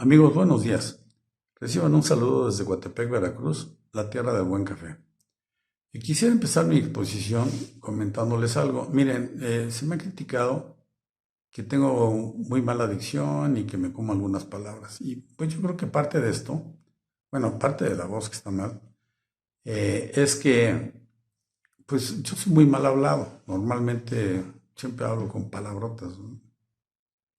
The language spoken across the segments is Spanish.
Amigos, buenos días. Reciban un saludo desde Coatepec, Veracruz, la tierra del buen café. Y quisiera empezar mi exposición comentándoles algo. Miren, se me ha criticado que tengo muy mala dicción y que me como algunas palabras. Y pues yo creo que parte de esto, bueno, parte de la voz que está mal, es que pues yo soy muy mal hablado. Normalmente siempre hablo con palabrotas, ¿no?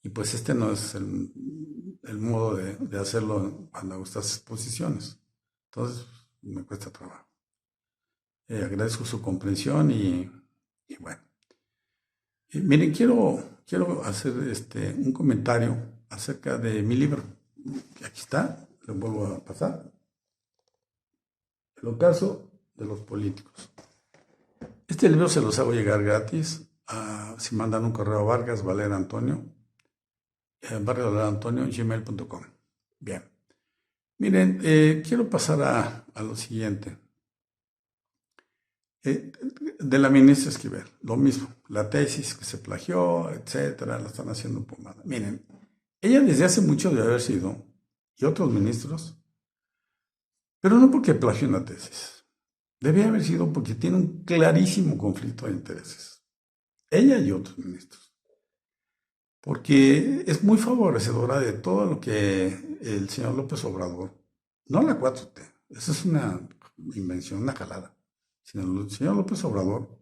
Y pues este no es el modo de hacerlo cuando hago estas exposiciones. Entonces, me cuesta trabajo. Agradezco su comprensión y bueno. Miren, quiero hacer un comentario acerca de mi libro. Aquí está, lo vuelvo a pasar. El ocaso de los políticos. Este libro se los hago llegar gratis. Si mandan un correo a Vargas Valera Antonio, gmail.com. Bien. Miren, quiero pasar a lo siguiente. De la ministra Esquivel, lo mismo, la tesis que se plagió, etcétera, la están haciendo pomada. Miren, ella desde hace mucho debe haber sido, y otros ministros, pero no porque plagió una tesis, debía haber sido porque tiene un clarísimo conflicto de intereses. Ella y otros ministros. Porque es muy favorecedora de todo lo que el señor López Obrador, no la 4T, esa es una invención, una jalada, sino el señor López Obrador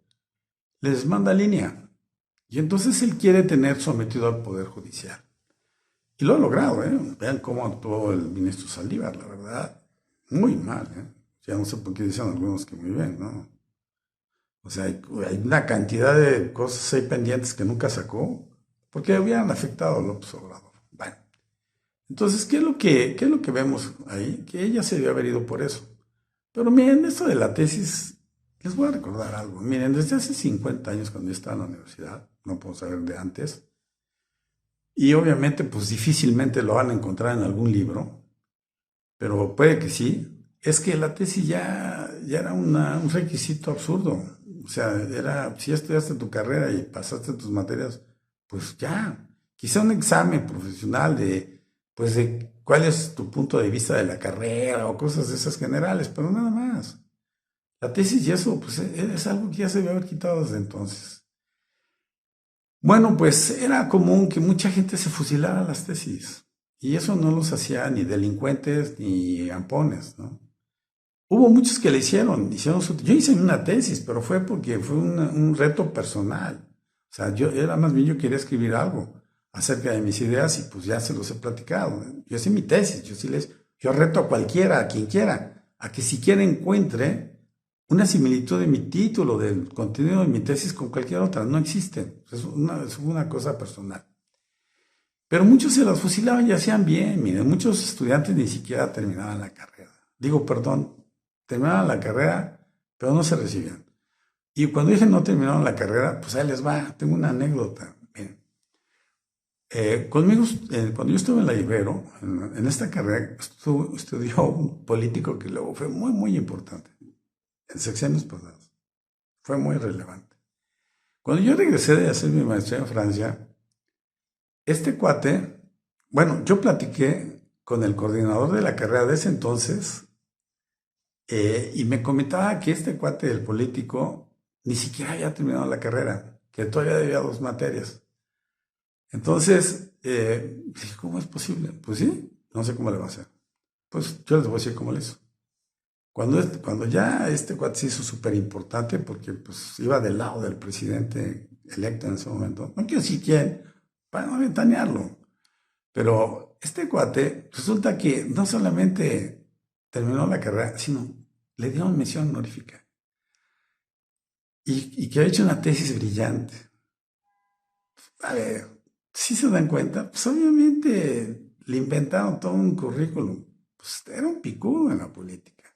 les manda línea. Y entonces él quiere tener sometido al Poder Judicial. Y lo ha logrado, ¿eh? Vean cómo actuó el ministro Saldívar, la verdad, muy mal, ¿eh? Ya no sé por qué dicen algunos que muy bien, ¿no? O sea, hay una cantidad de cosas ahí pendientes que nunca sacó, porque hubieran afectado a López Obrador. Bueno, entonces, qué es lo que vemos ahí? Que ella se debió haber ido por eso. Pero miren, esto de la tesis, les voy a recordar algo. Miren, desde hace 50 años cuando yo estaba en la universidad, no puedo saber de antes, y obviamente pues difícilmente lo van a encontrar en algún libro, pero puede que sí, es que la tesis ya era un requisito absurdo. O sea, era, si ya estudiaste tu carrera y pasaste tus materias, pues ya, quizá un examen profesional pues de cuál es tu punto de vista de la carrera o cosas de esas generales, pero nada más. La tesis y eso, pues es algo que ya se debe haber quitado desde entonces. Bueno, pues era común que mucha gente se fusilara las tesis y eso no los hacía ni delincuentes ni ampones, ¿no? Hubo muchos que le hicieron yo hice una tesis, pero fue porque fue un reto personal. O sea, yo quería escribir algo acerca de mis ideas y pues ya se los he platicado. Yo hice mi tesis, yo reto a cualquiera, a quien quiera, a que siquiera encuentre una similitud de mi título, del contenido de mi tesis con cualquier otra. No existe. Es una cosa personal. Pero muchos se las fusilaban y hacían bien. Miren, muchos estudiantes ni siquiera terminaban la carrera. Digo, perdón, terminaban la carrera, pero no se recibían. Y cuando dije no terminaron la carrera, pues ahí les va. Tengo una anécdota. Miren, conmigo, cuando yo estuve en la Ibero, en esta carrera, estudió un político que luego fue muy, muy importante en sexenios pasados. Fue muy relevante. Cuando yo regresé de hacer mi maestría en Francia, este cuate, bueno, yo platiqué con el coordinador de la carrera de ese entonces y me comentaba que este cuate del político ni siquiera había terminado la carrera, que todavía debía 2 materias. Entonces, dije, ¿cómo es posible? Pues sí, no sé cómo le va a hacer. Pues yo les voy a decir cómo le hizo. Cuando ya este cuate se hizo súper importante, porque pues iba del lado del presidente electo en ese momento, no quiero decir quién, para no ventanearlo, pero este cuate resulta que no solamente terminó la carrera, sino le dieron mención honorífica y que ha hecho una tesis brillante. A ver, si se dan cuenta, pues obviamente le inventaron todo un currículum, pues era un picudo en la política.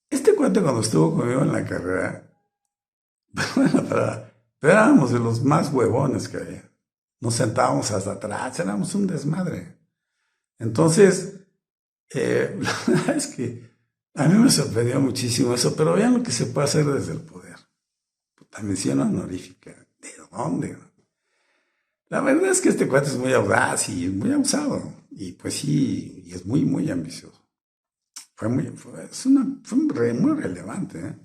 Este cuate cuando estuvo conmigo en la carrera, pero éramos de los más huevones que había. Nos sentábamos hasta atrás, éramos un desmadre. Entonces, la verdad es que a mí me sorprendió muchísimo eso, pero vean lo que se puede hacer desde el poder. La mención honorífica, ¿de dónde? La verdad es que este cuate es muy audaz y muy abusado. Y pues sí, y es muy, muy ambicioso. Muy relevante, ¿eh?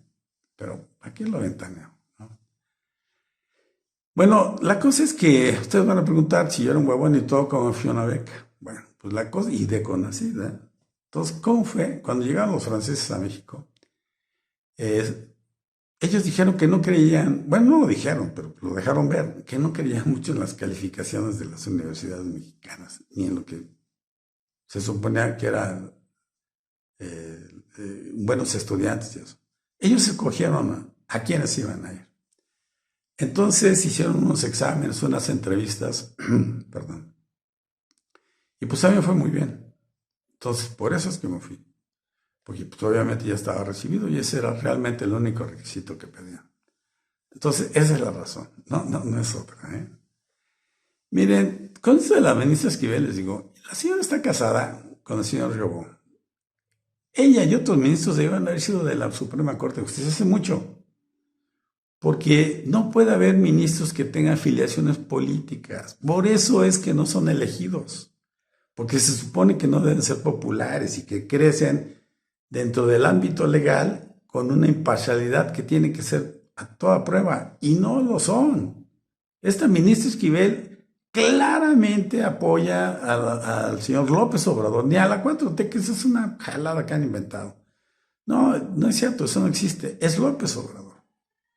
Pero aquí lo ventaneo, ¿no? Bueno, la cosa es que ustedes van a preguntar si yo era un huevón y todo, cómo me fui a una beca. Bueno, pues la cosa, y de CONACYT, ¿eh? Entonces, ¿cómo fue? Cuando llegaron los franceses a México, eh, ellos dijeron que no creían, bueno, no lo dijeron, pero lo dejaron ver, que no creían mucho en las calificaciones de las universidades mexicanas, ni en lo que se suponía que eran buenos estudiantes y eso. Ellos escogieron a quienes iban a ir. Entonces hicieron unos exámenes, unas entrevistas, perdón, y pues a mí me fue muy bien. Entonces, por eso es que me fui, porque pues obviamente ya estaba recibido y ese era realmente el único requisito que pedían. Entonces, esa es la razón, no es otra, ¿eh? Miren, con esto de la ministra Esquivel les digo, la señora está casada con el señor Riobó. Ella y otros ministros deben haber sido de la Suprema Corte de Justicia hace mucho, porque no puede haber ministros que tengan afiliaciones políticas. Por eso es que no son elegidos, porque se supone que no deben ser populares y que crecen dentro del ámbito legal con una imparcialidad que tiene que ser a toda prueba, y no lo son. Esta ministra Esquivel claramente apoya al señor López Obrador, ni a la 4T, que esa es una jalada que han inventado. No, no es cierto, eso no existe. Es López Obrador.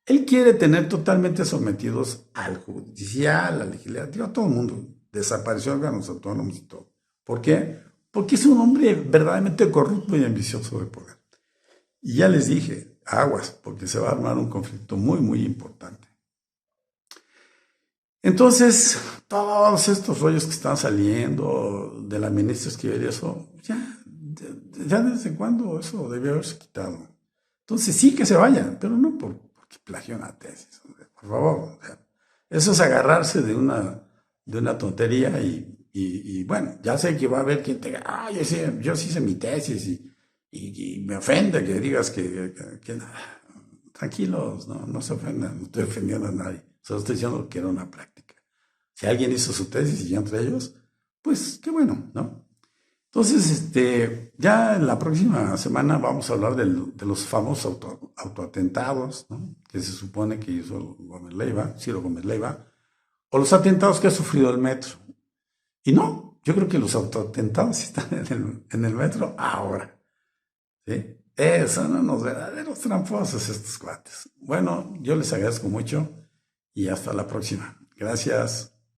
Él quiere tener totalmente sometidos al judicial, al legislativo, a todo el mundo. Desapareció órganos autónomos y todo. ¿Por qué? Porque es un hombre verdaderamente corrupto y ambicioso de poder. Y ya les dije, aguas, porque se va a armar un conflicto muy, muy importante. Entonces, todos estos rollos que están saliendo de la ministra Esquivel y eso, ya desde cuándo eso debió haberse quitado. Entonces sí que se vaya, pero no porque plagió una tesis, hombre, por favor. O sea, eso es agarrarse de una tontería y bueno, ya sé que va a haber quien te diga, yo sí hice mi tesis y me ofende que digas que tranquilos, no se ofendan, no estoy ofendiendo a nadie, solo estoy diciendo que era una práctica. Si alguien hizo su tesis y yo entre ellos, pues qué bueno, ¿no? Entonces, ya en la próxima semana vamos a hablar de los famosos autoatentados, ¿no? Que se supone que hizo Ciro Gómez Leiva, o los atentados que ha sufrido el metro. Y no, yo creo que los autoatentados están en el metro ahora, ¿sí? Son unos verdaderos tramposos estos cuates. Bueno, yo les agradezco mucho y hasta la próxima. Gracias.